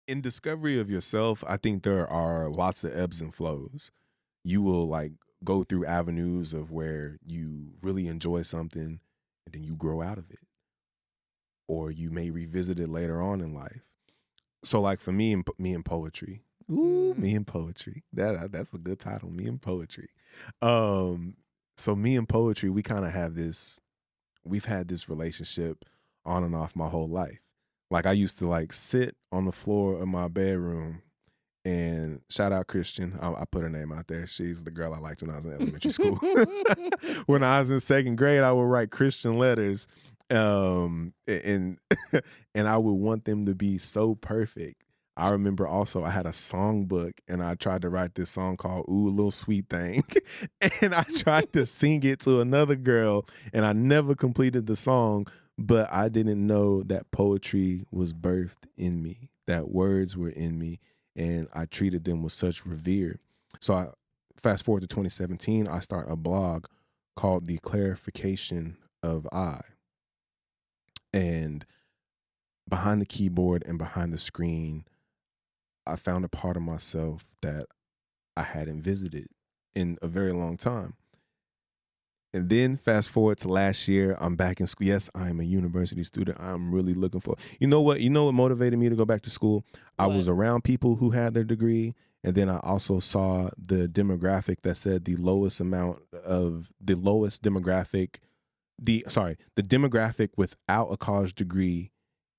in discovery of yourself, I think there are lots of ebbs and flows. You will like go through avenues of where you really enjoy something and then you grow out of it. Or you may revisit it later on in life. So like for me and poetry. Ooh, me and poetry. That's a good title, me and poetry. So me and poetry, we kind of have this, we've had this relationship on and off my whole life. Like I used to like sit on the floor of my bedroom and shout out Christian. I put her name out there. She's the girl I liked when I was in elementary school. When I was in second grade, I would write Christian letters. And and I would want them to be so perfect. I remember also I had a songbook and I tried to write this song called Ooh, Little Sweet Thing. And I tried to sing it to another girl and I never completed the song, but I didn't know that poetry was birthed in me, that words were in me, and I treated them with such revere. So I fast forward to 2017, I start a blog called The Clarification of I. And behind the keyboard and behind the screen, I found a part of myself that I hadn't visited in a very long time. And then fast forward to last year, I'm back in school. Yes, I am a university student. I'm really looking for, you know what motivated me to go back to school? I was around people who had their degree. And then I also saw the demographic that said the lowest demographic, the demographic without a college degree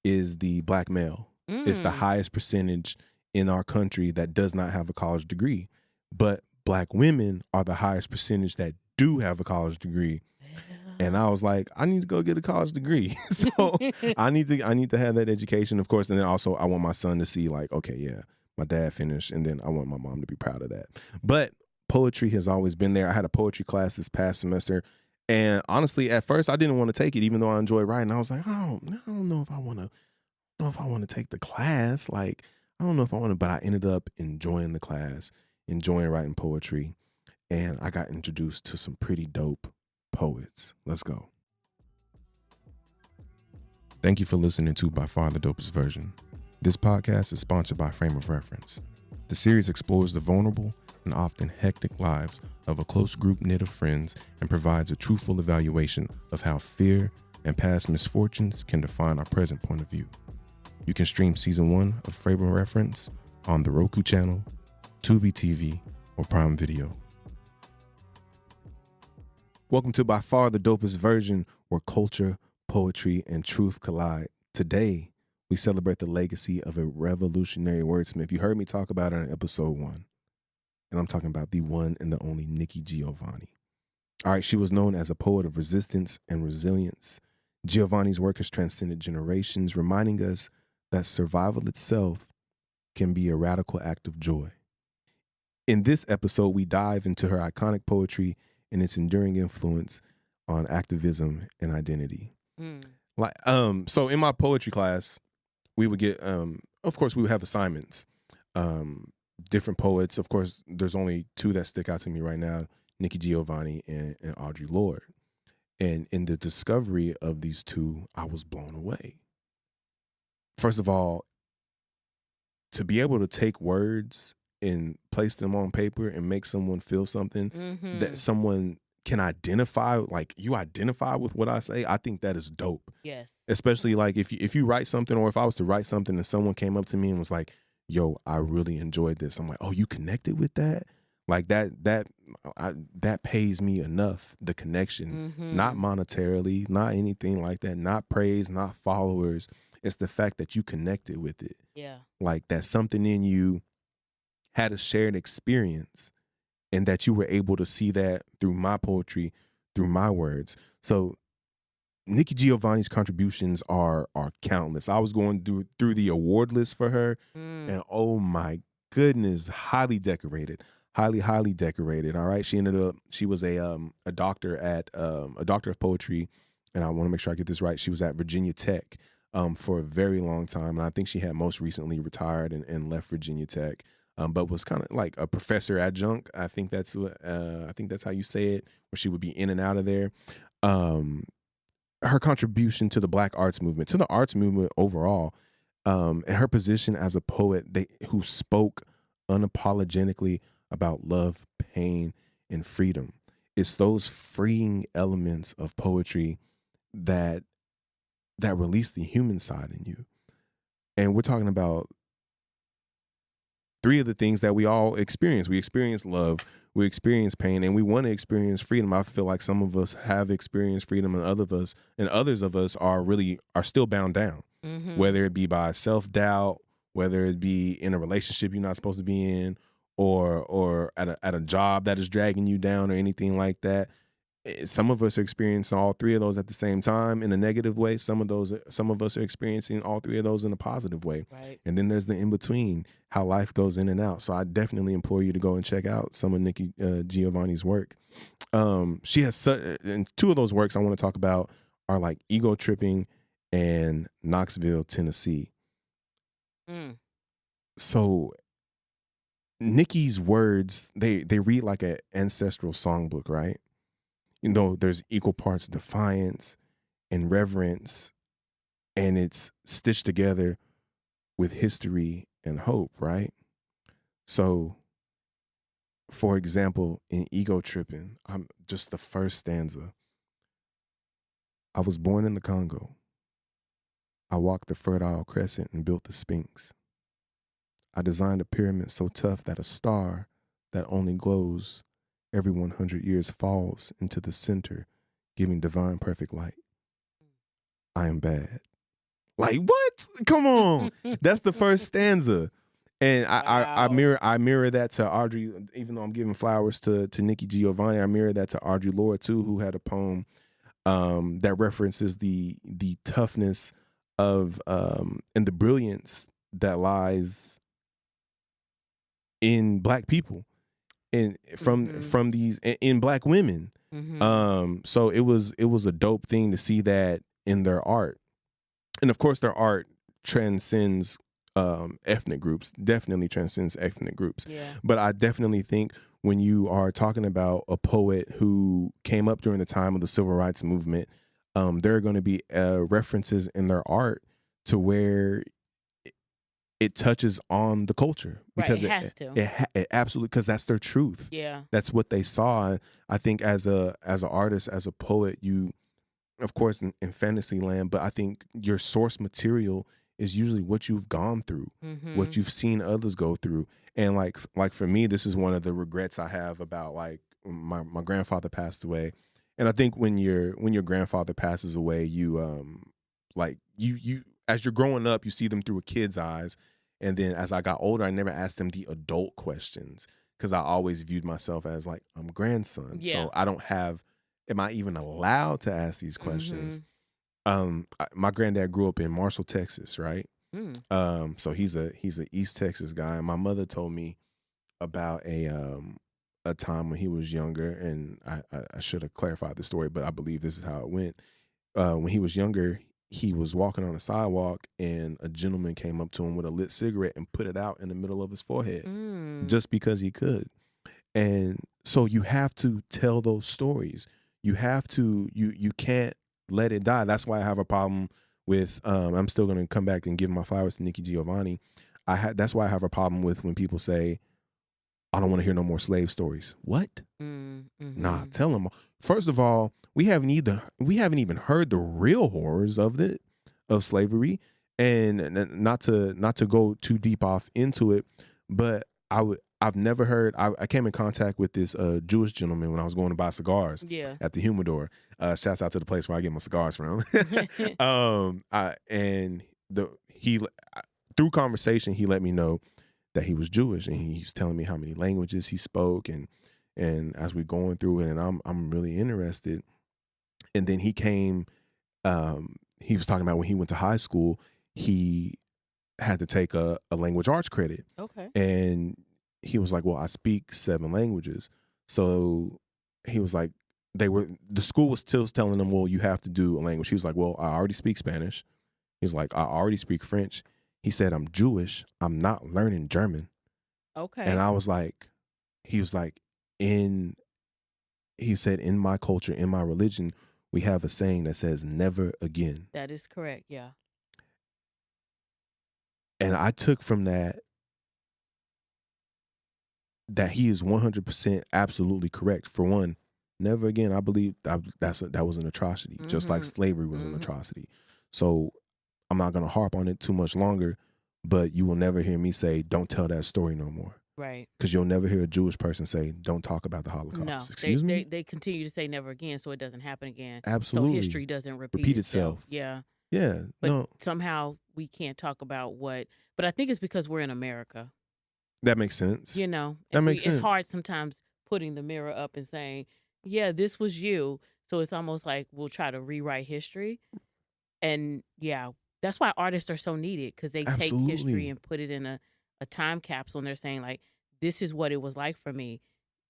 is the Black male. It's the highest percentage in our country that does not have a college degree. But Black women are the highest percentage that do have a college degree. And I was like, I need to go get a college degree. So I need to have that education, of course. And then also I want my son to see like, okay, yeah, my dad finished. And then I want my mom to be proud of that. But poetry has always been there. I had a poetry class this past semester. And honestly, at first I didn't want to take it, even though I enjoy writing. I was like, I don't know if I want to take the class. Like, I don't know if I want to, but I ended up enjoying the class, enjoying writing poetry. And I got introduced to some pretty dope poets. Let's go. Thank you for listening to By Far the Dopest Version. This podcast is sponsored by Frame of Reference. The series explores the vulnerable and often hectic lives of a close group knit of friends and provides a truthful evaluation of how fear and past misfortunes can define our present point of view. You can stream season 1 of Frame of Reference on the Roku channel, Tubi TV, or Prime Video. Welcome to By Far the Dopest Version, where culture, poetry, and truth collide. Today, we celebrate the legacy of a revolutionary wordsmith. You heard me talk about it in episode 1. And I'm talking about the one and the only Nikki Giovanni. All right, she was known as a poet of resistance and resilience. Giovanni's work has transcended generations, reminding us that survival itself can be a radical act of joy. In this episode, we dive into her iconic poetry and its enduring influence on activism and identity. So in my poetry class, we would get, of course, we would have assignments. Different poets. Of course, there's only 2 that stick out to me right now, Nikki Giovanni and Audre Lorde. And in the discovery of these 2, I was blown away. First of all, to be able to take words and place them on paper and make someone feel something that someone can identify, like you identify with what I say, I think that is dope. Yes. Especially like if you write something, or if I was to write something and someone came up to me and was like, yo, I really enjoyed this. I'm like, oh, you connected with that? Like that pays me enough, the connection, not monetarily, not anything like that, not praise, not followers. It's the fact that you connected with it. Yeah. Like that something in you had a shared experience and that you were able to see that through my poetry, through my words. So Nikki Giovanni's contributions are countless. I was going through the award list for her and oh my goodness, highly decorated. Highly decorated. All right. She was a doctor of poetry, and I want to make sure I get this right. She was at Virginia Tech for a very long time. And I think she had most recently retired and left Virginia Tech. But was kind of like a professor adjunct. I think that's how you say it, where she would be in and out of there. Her contribution to the Black arts movement, to the arts movement overall, And her position as a poet who spoke unapologetically about love, pain, and freedom. It's those freeing elements of poetry that release the human side in you. And we're talking about three of the things that we all experience. We experience love, we experience pain, and we want to experience freedom. I feel like some of us have experienced freedom, and others of us are still bound down. Whether it be by self-doubt, whether it be in a relationship you're not supposed to be in, or at a job that is dragging you down or anything like that. Some of us are experiencing all three of those at the same time in a negative way. Some of us are experiencing all three of those in a positive way. Right. And then there's the in between, how life goes in and out. So I definitely implore you to go and check out some of Nikki Giovanni's work. She has and two of those works I want to talk about are like Ego Tripping and Knoxville, Tennessee. So Nikki's words, they read like an ancestral songbook, right? You know, there's equal parts defiance and reverence, and it's stitched together with history and hope, right? So, for example, in Ego Tripping, I'm just the first stanza. I was born in the Congo. I walked the Fertile Crescent and built the Sphinx. I designed a pyramid so tough that a star that only glows every 100 years falls into the center, giving divine perfect light. I am bad. Like, what? Come on. That's the first stanza. And I mirror that to Audre, even though I'm giving flowers to Nikki Giovanni, I mirror that to Audre Lorde too, who had a poem that references the toughness of and the brilliance that lies in Black people and from these in Black women. So it was a dope thing to see that in their art. And of course their art transcends ethnic groups, definitely transcends ethnic groups. Yeah. But I definitely think when you are talking about a poet who came up during the time of the civil rights movement, there are going to be references in their art to where it touches on the culture, because it has to. It absolutely, because that's their truth. Yeah. That's what they saw. I think as an artist, as a poet, you, of course, in fantasy land, but I think your source material is usually what you've gone through, what you've seen others go through. And like for me, this is one of the regrets I have about, like, my grandfather passed away. And I think when your grandfather passes away, you like you as you're growing up, you see them through a kid's eyes. And then as I got older, I never asked them the adult questions, because I always viewed myself as like, I'm grandson. Yeah. So I don't have, am I even allowed to ask these questions? My granddad grew up in Marshall, Texas, right? So he's a East Texas guy. And my mother told me about a time when he was younger, and I should have clarified the story, but I believe this is how it went. When he was younger, he was walking on a sidewalk, and a gentleman came up to him with a lit cigarette and put it out in the middle of his forehead, just because he could. And so you have to tell those stories. You have to, you can't let it die. That's why I have a problem with, I'm still going to come back and give my flowers to Nikki Giovanni. That's why I have a problem with when people say, I don't want to hear no more slave stories. What? Nah, tell them. First of all, we haven't even heard the real horrors of slavery, and not to go too deep off into it, but I've never heard. I came in contact with this Jewish gentleman when I was going to buy cigars at the Humidor. Shouts out to the place where I get my cigars from. Through conversation, he let me know that he was Jewish, and he was telling me how many languages he spoke, and as we're going through it, and I'm really interested. And then he came, he was talking about when he went to high school, he had to take a language arts credit. Okay. And he was like, well, I speak 7 languages. So he was like, the school was still telling him, well, you have to do a language. He was like, well, I already speak Spanish. He was like, I already speak French. He said, I'm Jewish. I'm not learning German. Okay. And I was like, he said, in my culture, in my religion, we have a saying that says never again. That is correct. Yeah. And I took from that he is 100% absolutely correct. For one, never again, I believe that was an atrocity, just like slavery was an atrocity. So I'm not going to harp on it too much longer, but you will never hear me say, don't tell that story no more. Right. Because you'll never hear a Jewish person say, don't talk about the Holocaust. No, Excuse me? They continue to say never again, so it doesn't happen again. Absolutely. So history doesn't repeat itself. Yeah. Yeah. But somehow we can't talk about but I think it's because we're in America. That makes sense. You know, that makes sense. It's hard sometimes putting the mirror up and saying, yeah, this was you. So it's almost like we'll try to rewrite history. And yeah, that's why artists are so needed, because they take history and put it in a time capsule, and they're saying, like, this is what it was like for me.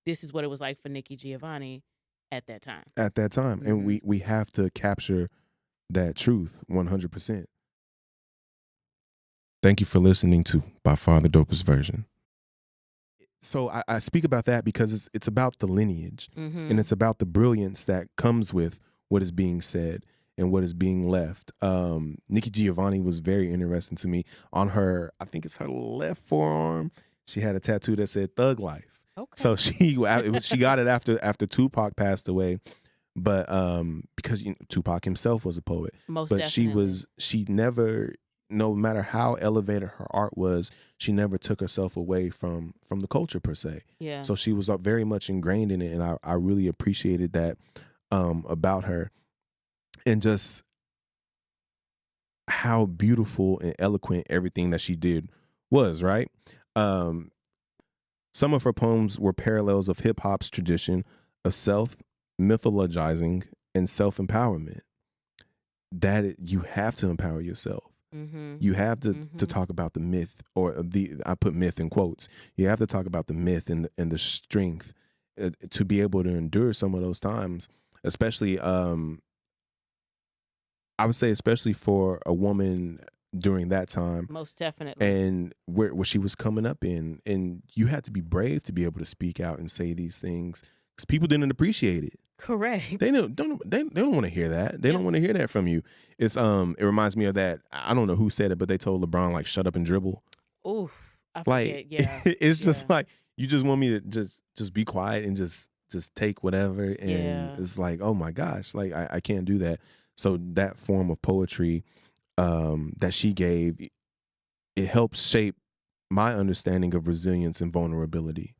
This is what it was like for Nikki Giovanni at that time. And we have to capture that truth 100%. Thank you for listening to By Far the Dopest Version. So I speak about that because it's about the lineage, and it's about the brilliance that comes with what is being said and what is being left. Nikki Giovanni was very interesting to me. On her, I think it's her left forearm, she had a tattoo that said "Thug Life." Okay. So she got it after Tupac passed away, but because Tupac himself was a poet. Most definitely. She never, no matter how elevated her art was, she never took herself away from the culture per se. Yeah. So she was very much ingrained in it, and I really appreciated that about her, and just how beautiful and eloquent everything that she did was, right? Some of her poems were parallels of hip hop's tradition of self-mythologizing and self-empowerment. That you have to empower yourself. You have to talk about the myth, I put myth in quotes. You have to talk about the myth and the strength to be able to endure some of those times, especially I would say especially for a woman during that time. Most definitely. And where she was coming up in, and you had to be brave to be able to speak out and say these things, because people didn't appreciate it. Correct. They don't want to hear that. They don't want to hear that from you. It reminds me of that. I don't know who said it, but they told LeBron, like, shut up and dribble. Oof. I forget. Yeah. It's just like, you just want me to just be quiet and just take whatever. And it's like, oh my gosh, like I can't do that. So that form of poetry that she gave, it helps shape my understanding of resilience and vulnerability.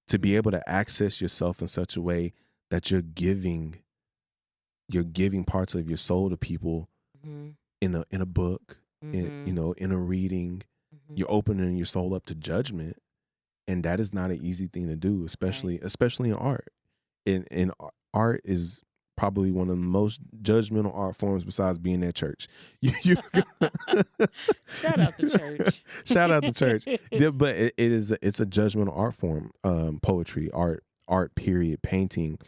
To be able to access yourself in such a way that you're giving parts of your soul to people in a book, in a reading. You're opening your soul up to judgment, and that is not an easy thing to do, especially in art. And art is probably one of the most judgmental art forms besides being at church. Shout out to church. Shout out to church. Yeah, but it's a judgmental art form. Poetry, art period, painting,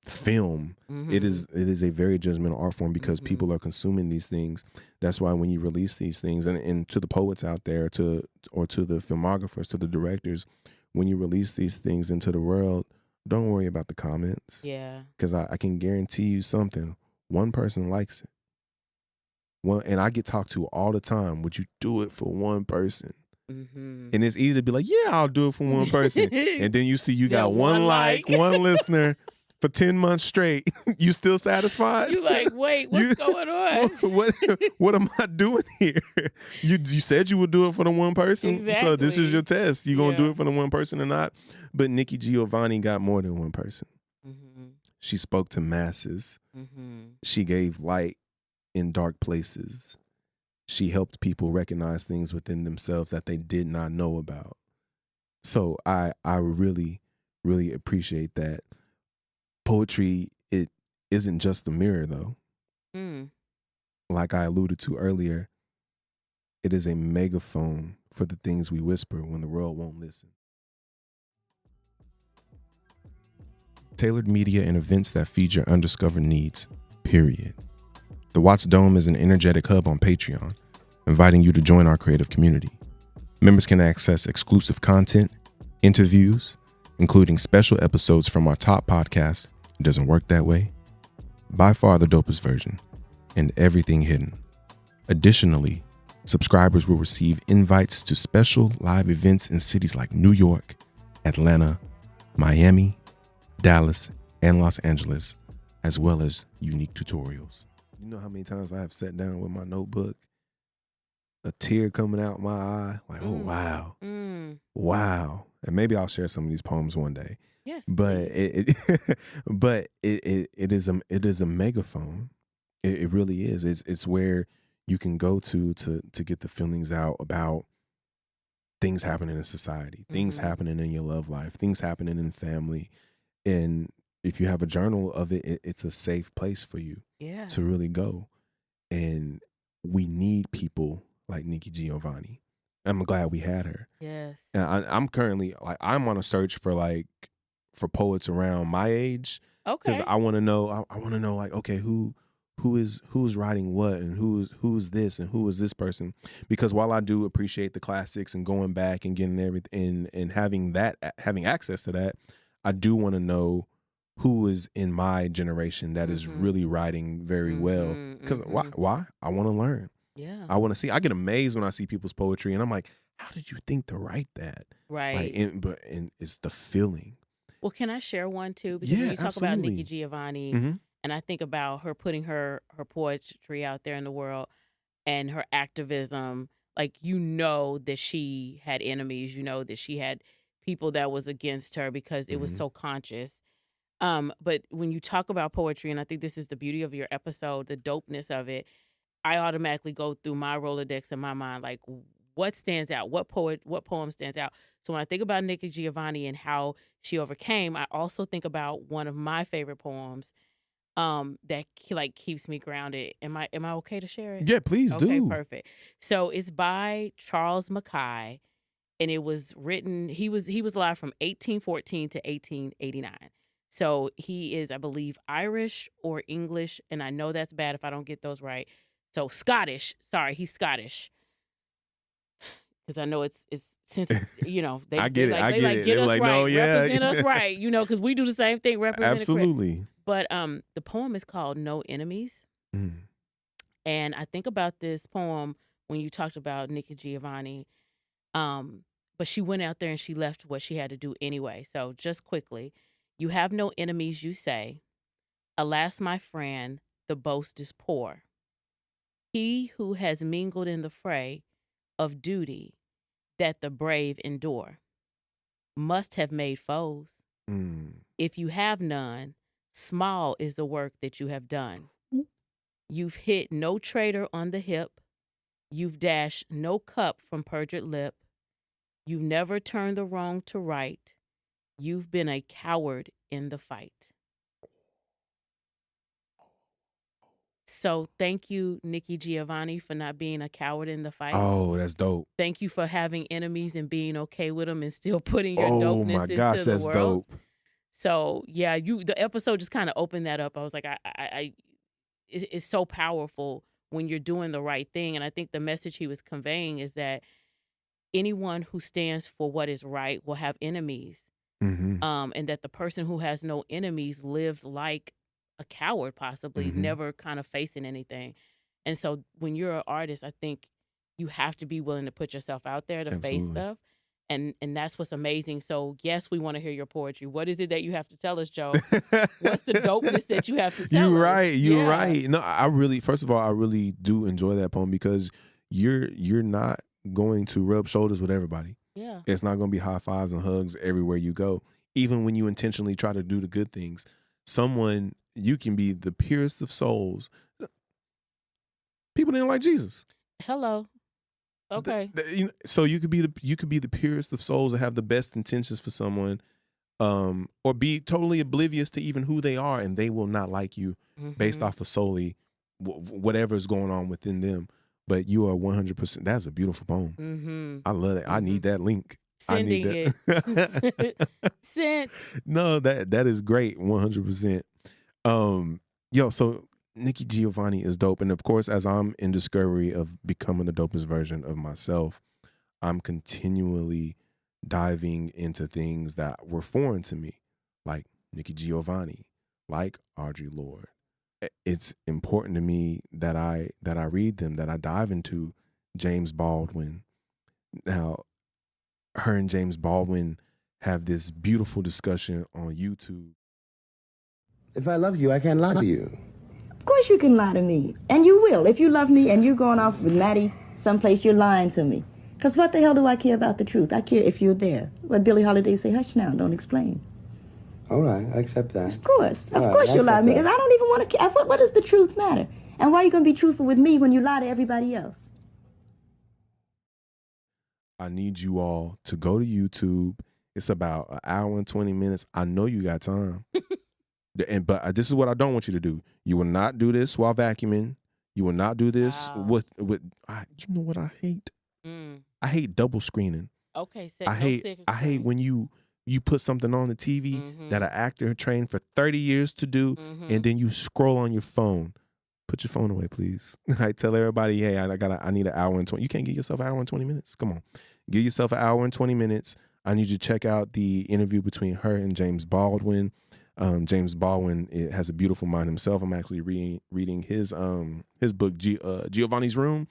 film. It is a very judgmental art form, because people are consuming these things. That's why when you release these things, and to the poets out there, or to the filmographers, to the directors, when you release these things into the world, don't worry about the comments. Yeah. Because I can guarantee you something. One person likes it. And I get talked to all the time. Would you do it for one person? And it's easy to be like, yeah, I'll do it for one person. And then you see you got one like, one listener for 10 months straight. You still satisfied? You like, wait, what's going on? What am I doing here? You said you would do it for the one person. Exactly. So this is your test. You gonna do it for the one person or not? But Nikki Giovanni got more than one person. She spoke to masses. She gave light in dark places. She helped people recognize things within themselves that they did not know about. So I really, really appreciate that. Poetry, it isn't just a mirror, though. Like I alluded to earlier, it is a megaphone for the things we whisper when the world won't listen. Tailored media and events that feed your undiscovered needs, period. The Watts Dome is an energetic hub on Patreon, inviting you to join our creative community. Members can access exclusive content, interviews, including special episodes from our top podcast, It Doesn't Work That Way, By Far the Dopest Version, and Everything Hidden. Additionally, Subscribers will receive invites to special live events in cities like New York, Atlanta, Miami, Dallas, and Los Angeles, as well as unique tutorials. You know how many times I have sat down with my notebook, a tear coming out my eye, like, oh, wow. Wow. And maybe I'll share some of these poems one day. Yes, but it is a megaphone. It really is. It's where you can go to get the feelings out about things happening in society, things happening in your love life, things happening in family. And if you have a journal of it, it's a safe place for you to really go. And we need people like Nikki Giovanni. I'm glad we had her. Yes. And I'm currently I'm on a search for poets around my age. Okay. Because I want to know. I want to know okay, who's writing what, and who's this and who is this person. Because while I do appreciate the classics and going back and getting everything and having access to that, I do want to know who is in my generation that is really writing very well. Because why? I want to learn. Yeah. I want to see. I get amazed when I see people's poetry, and I'm like, how did you think to write that? Right. And it's the feeling. Well, can I share one too? Because when you talk about Nikki Giovanni, and I think about her putting her poetry out there in the world and her activism, like, that she had enemies, that she had people that was against her because it was so conscious. But when you talk about poetry, and I think this is the beauty of your episode, the dopeness of it, I automatically go through my Rolodex in my mind, like, what stands out? What poem stands out? So when I think about Nikki Giovanni and how she overcame, I also think about one of my favorite poems that keeps me grounded. Am I okay to share it? Yeah, please do. Okay, perfect. So it's by Charles Mackay, and it was written, he was alive from 1814 to 1889. So he is, I believe, Irish or English, and I know that's bad if I don't get those right. So Scottish. Sorry, he's Scottish. Because I know it's since they I get it. get us like, right, no, yeah, represent us right, because we do the same thing, represent absolutely. But the poem is called No Enemies. And I think about this poem when you talked about Nikki Giovanni. But she went out there and she left what she had to do anyway. So just quickly, you have no enemies, you say. Alas, my friend, the boast is poor. He who has mingled in the fray of duty that the brave endure must have made foes. If you have none, small is the work that you have done. You've hit no traitor on the hip. You've dashed no cup from perjured lip. You've never turned the wrong to right. You've been a coward in the fight. So thank you, Nikki Giovanni, for not being a coward in the fight. Oh, that's dope. Thank you for having enemies and being okay with them and still putting your dopeness into the world. That's dope. So yeah, the episode just kind of opened that up. I was like, it's so powerful when you're doing the right thing. And I think the message he was conveying is that anyone who stands for what is right will have enemies. And that the person who has no enemies lived like a coward, possibly never kind of facing anything. And so when you're an artist, I think you have to be willing to put yourself out there to face stuff. And that's what's amazing. So yes, we want to hear your poetry. What is it that you have to tell us, Joe? What's the dopeness that you have to tell us? You're right. No, first of all, I really do enjoy that poem because you're not going to rub shoulders with everybody. Yeah. It's not going to be high fives and hugs everywhere you go. Even when you intentionally try to do the good things, you can be the purest of souls. People didn't like Jesus. Hello. Okay. So you could be the purest of souls and have the best intentions for someone, or be totally oblivious to even who they are, and they will not like you based off of solely whatever is going on within them. But you are 100%. That's a beautiful poem. I love it. I need that link. Sending it. Sent. No, that is great. 100%. So Nikki Giovanni is dope. And of course, as I'm in discovery of becoming the dopest version of myself, I'm continually diving into things that were foreign to me, like Nikki Giovanni, like Audre Lorde. It's important to me that I read them, that I dive into James Baldwin. Now, her and James Baldwin have this beautiful discussion on YouTube. If I love you, I can't lie to you. Of course you can lie to me. And you will. If you love me and you're going off with Maddie someplace, you're lying to me. Because what the hell do I care about the truth? I care if you're there. What Billie Holiday say, hush now, don't explain. All right, I accept that. Of course you'll lie to me. Because I don't even want to care. What does the truth matter? And why are you going to be truthful with me when you lie to everybody else? I need you all to go to YouTube. It's about an hour and 20 minutes. I know you got time. But this is what I don't want you to do. You will not do this while vacuuming. You will not do this with you know what I hate? I hate double screening. Okay, I hate when you put something on the TV that an actor trained for 30 years to do, and then you scroll on your phone. Put your phone away, please. I tell everybody, hey, I need an hour and 20. You can't give yourself an hour and 20 minutes. Come on. Give yourself an hour and 20 minutes. I need you to check out the interview between her and James Baldwin. James Baldwin has a beautiful mind himself. I'm actually reading his book, Giovanni's Room.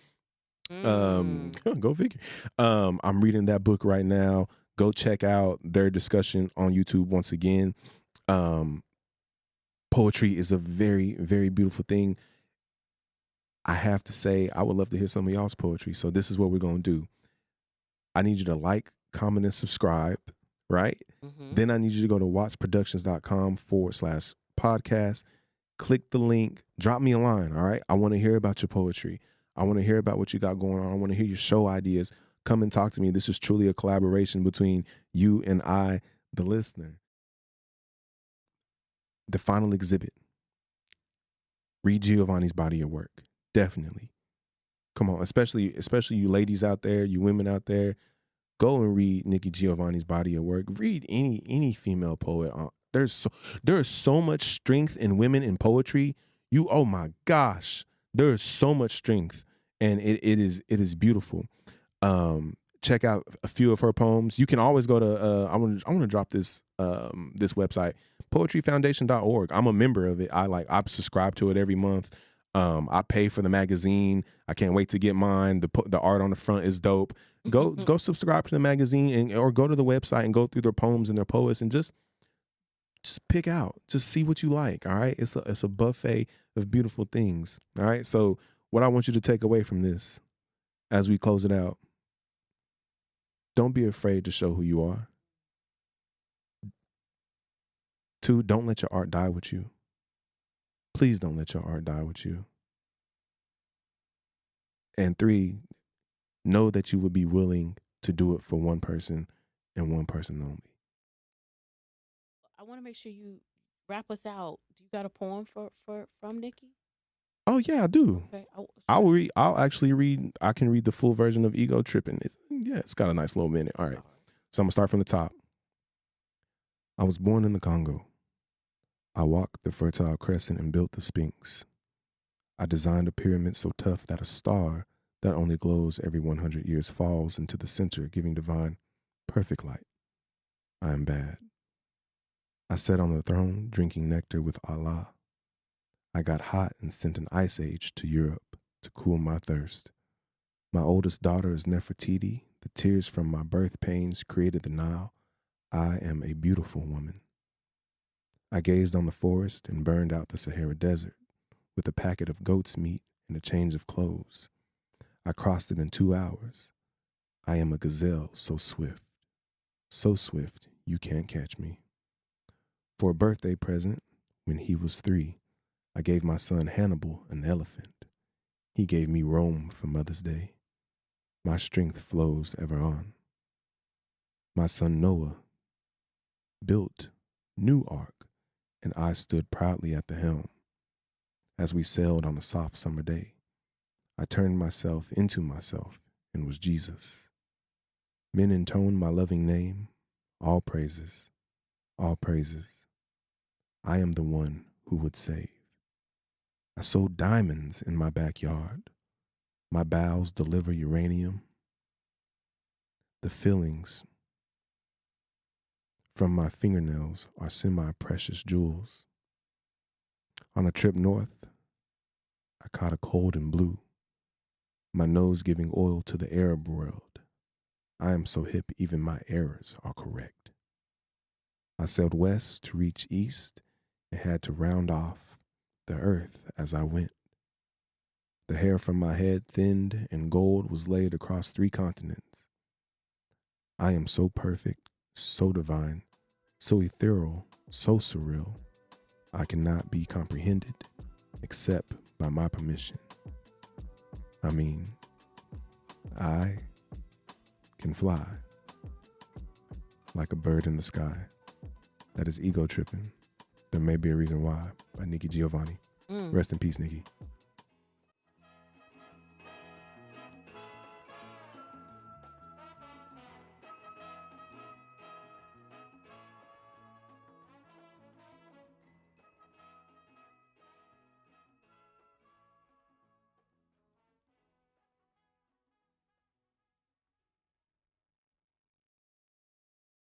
Go figure. I'm reading that book right now. Go check out their discussion on YouTube once again. Poetry is a very, very beautiful thing. I have to say, I would love to hear some of y'all's poetry. So this is what we're going to do. I need you to like, comment, and subscribe, right? Then I need you to go to wattsproductions.com/podcast. Click the link. Drop me a line, all right? I want to hear about your poetry. I want to hear about what you got going on. I want to hear your show ideas. Come and talk to me. This is truly a collaboration between you and I, the listener. The final exhibit. Read Giovanni's body of work. Definitely. Come on, especially you ladies out there, you women out there, go and read Nikki Giovanni's body of work. Read any female poet. There is so much strength in women in poetry. Oh my gosh, there is so much strength, and it is beautiful. Check out a few of her poems. You can always go to I want to drop this website, poetryfoundation.org. I'm a member of it. I subscribe to it every month. I pay for the magazine. I can't wait to get mine. The art on the front is dope. Go subscribe to the magazine or go to the website and go through their poems and their poets and just pick out. Just see what you like. All right. It's a buffet of beautiful things. All right. So what I want you to take away from this as we close it out, don't be afraid to show who you are. 2, don't let your art die with you. Please don't let your art die with you. And 3, know that you would be willing to do it for one person and one person only. I want to make sure you wrap us out. Do you got a poem from Nikki? Oh yeah, I do. Okay. I'll actually read. I can read the full version of Ego Tripping. It's got a nice little minute. All right. So I'm gonna start from the top. I was born in the Congo. I walked the Fertile Crescent and built the Sphinx. I designed a pyramid so tough that a star that only glows every 100 years falls into the center, giving divine, perfect light. I am bad. I sat on the throne, drinking nectar with Allah. I got hot and sent an ice age to Europe to cool my thirst. My oldest daughter is Nefertiti. The tears from my birth pains created the Nile. I am a beautiful woman. I gazed on the forest and burned out the Sahara Desert with a packet of goat's meat and a change of clothes. I crossed it in 2 hours. I am a gazelle so swift you can't catch me. For a birthday present, when he was 3, I gave my son Hannibal an elephant. He gave me Rome for Mother's Day. My strength flows ever on. My son Noah built new ark, and I stood proudly at the helm. As we sailed on a soft summer day, I turned myself into myself and was Jesus. Men intoned my loving name, all praises, all praises. I am the one who would save. I sowed diamonds in my backyard. My bowels deliver uranium. The fillings from my fingernails are semi-precious jewels. On a trip north, I caught a cold and blue. my nose giving oil to the Arab world. I am so hip, even my errors are correct. I sailed west to reach east and had to round off the earth as I went. The hair from my head thinned and gold was laid across 3 continents. I am so perfect, so divine, so ethereal, so surreal. I cannot be comprehended except by my permission. I mean, I can fly like a bird in the sky. That is ego tripping. There may be a reason why, by Nikki Giovanni. Rest in peace, Nikki.